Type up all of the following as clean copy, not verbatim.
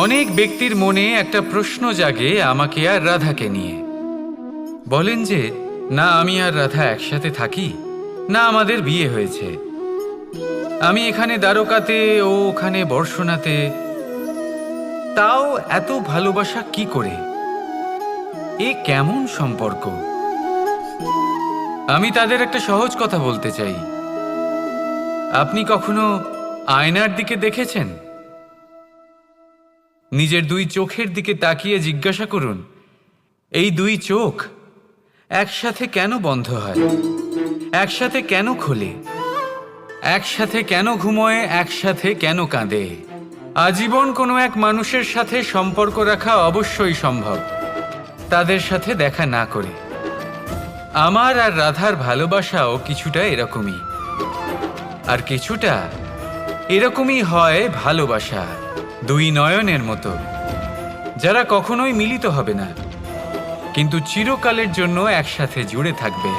অনেক ব্যক্তির মনে একটা প্রশ্ন জাগে আমাকে আর রাধাকে নিয়ে। বলেন যে না আমি আর রাধা একসাথে থাকি, না আমাদের বিয়ে হয়েছে। আমি এখানে দ্বারকাতে, ও ওখানে বর্ষণাতে, তাও এত ভালোবাসা কি করে? এ কেমন সম্পর্ক? আমি তাদের একটা সহজ কথা বলতে চাই। আপনি কখনো আয়নার দিকে দেখেছেন? নিজের দুই চোখের দিকে তাকিয়ে জিজ্ঞাসা করুন, এই দুই চোখ একসাথে কেন বন্ধ হয়, একসাথে কেন খোলে, একসাথে কেন ঘুমোয়, একসাথে কেন কাঁদে? আজীবন কোনো এক মানুষের সাথে সম্পর্ক রাখা অবশ্যই সম্ভব, তাদের সাথে দেখা না করে। আমার আর রাধার ভালোবাসাও কিছুটা এরকমই, আর কিছুটা এরকমই হয় ভালোবাসা দুই নয়নের মতো, যারা কখনোই মিলিত হবে না, কিন্তু চিরকালের জন্য একসাথে জুড়ে থাকবে।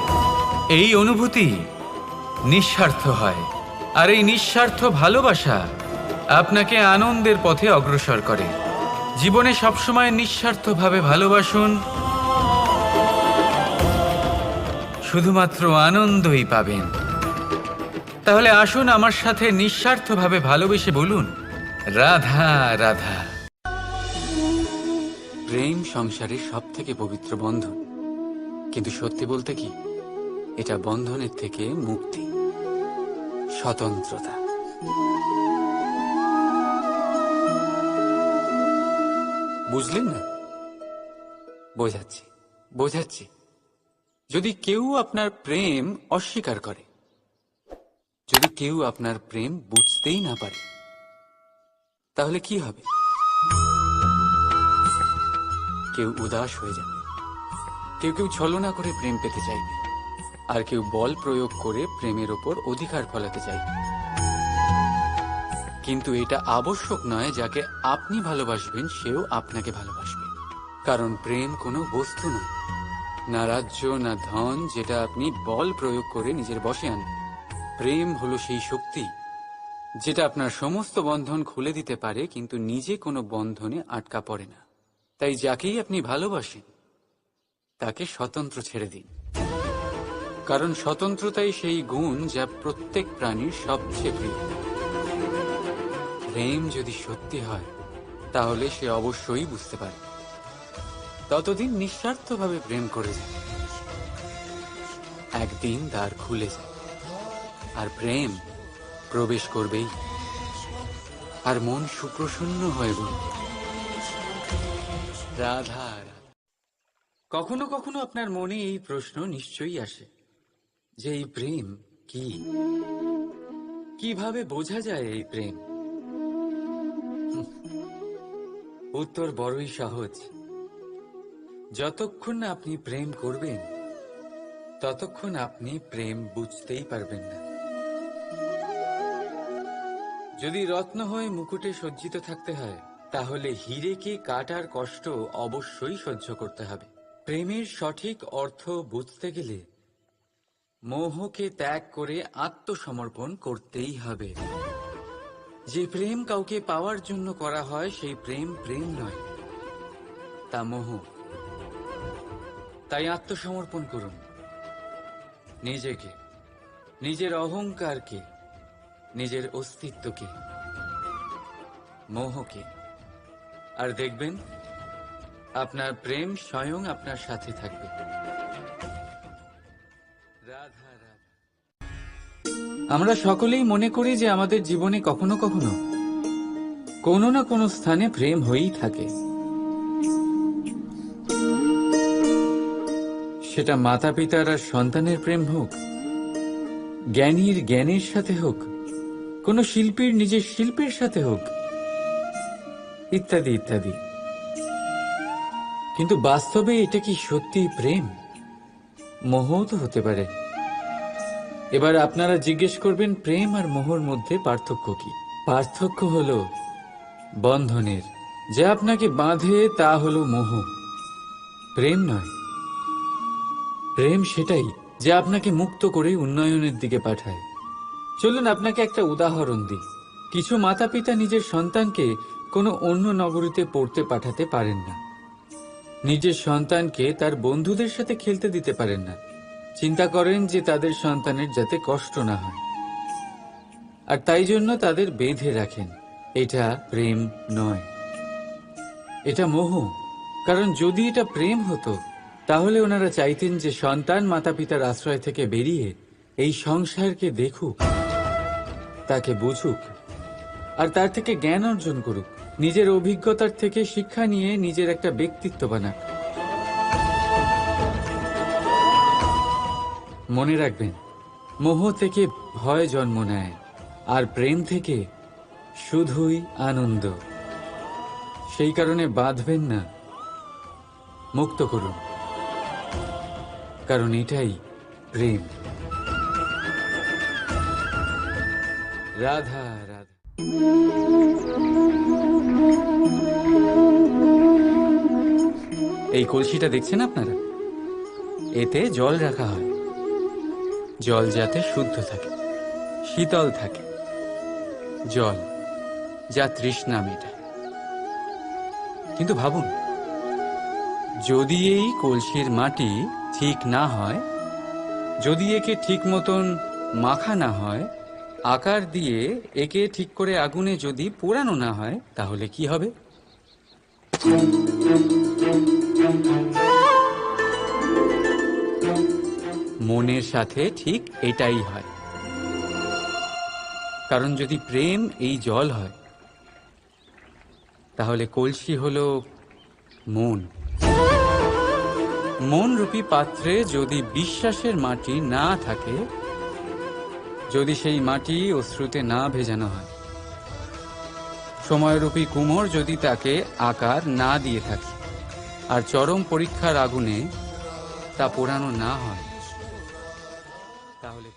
এই অনুভূতি নিঃস্বার্থ হয়, আর এই নিঃস্বার্থ ভালোবাসা আপনাকে আনন্দের পথে অগ্রসর করে। জীবনে সবসময় নিঃস্বার্থভাবে ভালোবাসুন, শুধুমাত্র আনন্দই পাবেন। তাহলে আসুন আমার সাথে নিঃস্বার্থভাবে ভালোবেসে বলুন, রাধা রাধা। প্রেম সংসারের সব থেকে পবিত্র বন্ধন, কিন্তু সত্যি বলতে কি, এটা বন্ধনের থেকে মুক্তি, স্বতন্ত্রতা। বুঝলেন না? বোঝাচ্ছি বোঝাচ্ছি। যদি কেউ আপনার প্রেম অস্বীকার করে, যদি কেউ আপনার প্রেম বুঝতেই না পারে, তাহলে কি হবে? কেউ উদাস হয়ে যাবে, কেউ কেউ ছলনা করে প্রেম পেতে চাইবে, আর কেউ বল প্রয়োগ করে প্রেমের ওপর অধিকার ফলাতে চাইবে। কিন্তু এটা আবশ্যক নয় যাকে আপনি ভালোবাসবেন সেও আপনাকে ভালোবাসবে, কারণ প্রেম কোনো বস্তু নয়, না রাজ্য, না ধন যেটা আপনি বল প্রয়োগ করে নিজের বশে আনেন। প্রেম হলো সেই শক্তি যেটা আপনার সমস্ত বন্ধন খুলে দিতে পারে, কিন্তু নিজে কোনো বন্ধনে আটকা পড়ে না। তাই যাকেই আপনি ভালোবাসেন তাকে স্বতন্ত্র ছেড়ে দিন, কারণ স্বতন্ত্রতাই সেই গুণ যা প্রত্যেক প্রাণীর সবচেয়ে প্রিয়। প্রেম যদি সত্যি হয় তাহলে সে অবশ্যই বুঝতে পারে। ততদিন নিঃস্বার্থভাবে প্রেম করে যায়, একদিন দ্বার খুলে যায়, আর প্রেম প্রবেশ করবেই, আর মন সুপ্রসন্ন হয়ে বলবে, রাধা রাধা। কখনো কখনো আপনার মনে এই প্রশ্ন নিশ্চয়ই আসে যে এই প্রেম কি, কিভাবে বোঝা যায় এই প্রেম? উত্তর বড়ই সহজ। যতক্ষণ না আপনি প্রেম করবেন ততক্ষণ আপনি প্রেম বুঝতেই পারবেন না। যদি রত্ন হয়ে মুকুটে সজ্জিত থাকতে হয়, তাহলে হীরেকে কাটার কষ্ট অবশ্যই সহ্য করতে হবে। প্রেমের সঠিক অর্থ বুঝতে গেলে মোহকে ত্যাগ করে আত্মসমর্পণ করতেই হবে। যে প্রেম কাউকে পাওয়ার জন্য করা হয় সেই প্রেম প্রেম নয়, তা মোহ। তাই আত্মসমর্পণ করুন, নিজেকে, নিজের অহংকারকে, নিজের অস্তিত্বকে, মোহকে, আর দেখবেন আপনার প্রেম স্বয়ং আপনার সাথে থাকবে। রাধা রাধা। আমরা সকলেই মনে করি যে আমাদের জীবনে কখনো কখনো কোনো না কোনো স্থানে প্রেম হয়েই থাকে। সেটা মাতা পিতার আর সন্তানের প্রেম হোক, জ্ঞানীর জ্ঞানের সাথে হোক, কোনো শিল্পীর নিজের শিল্পের সাথে হোক, ইত্যাদি ইত্যাদি। কিন্তু বাস্তবে এটা কি সত্যি প্রেম? মোহও তো হতে পারে। এবার আপনারা জিজ্ঞেস করবেন, প্রেম আর মোহর মধ্যে পার্থক্য কি? পার্থক্য হলো বন্ধনের। যা আপনাকে বাঁধে তা হলো মোহ, প্রেম নয়। প্রেম সেটাই যা আপনাকে মুক্ত করে উন্নয়নের দিকে পাঠায়। চলুন আপনাকে একটা উদাহরণ দিই। কিছু মাতা পিতা নিজের সন্তানকে কোনো অন্য নগরীতে পড়তে পাঠাতে পারেন না, নিজের সন্তানকে তার বন্ধুদের সাথে খেলতে দিতে পারেন না। চিন্তা করেন যে তাদের সন্তানের যাতে কষ্ট না হয়, আর তাই জন্য তাদের বেঁধে রাখেন। এটা প্রেম নয়, এটা মোহ। কারণ যদি এটা প্রেম হতো তাহলে ওনারা চাইতেন যে সন্তান মাতা পিতার আশ্রয় থেকে বেরিয়ে এই সংসারকে দেখুক, তাকে বুঝুক, আর তার থেকে জ্ঞান অর্জন করুক, নিজের অভিজ্ঞতার থেকে শিক্ষা নিয়ে নিজের একটা ব্যক্তিত্ব বানাক। মনে রাখবেন, মোহ থেকে ভয় জন্ম নেয়, আর প্রেম থেকে শুধুই আনন্দ। সেই কারণে বাঁধবেন না, মুক্ত করুন, কারণ এটাই প্রেম। রাধা রাধা। এই কলসিটা দেখছেন আপনারা, এতে জল রাখা হয়। জল যাতে শুদ্ধ থাকে, শীতল থাকে, জল যা তৃষ্ণা মেটায়। কিন্তু ভাবুন, যদি এই কলসির মাটি ঠিক না হয়, যদি একে ঠিক মতন মাখা না হয়, আকার দিয়ে একে ঠিক করে আগুনে যদি পোড়ানো না হয়, তাহলে কি হবে? মনের সাথে ঠিক এটাই হয়। কারণ যদি প্রেম এই জল হয়, তাহলে কলসি হলো মন। মন রূপী পাত্রে যদি বিশ্বাসের মাটি না থাকে, যদি সেই মাটি অশ্রুতে না ভেজানো হয়, সময়রূপী কুমোর যদি তাকে আকার না দিয়ে থাকে, আর চরম পরীক্ষার আগুনে তা পোড়ানো না হয়, তাহলে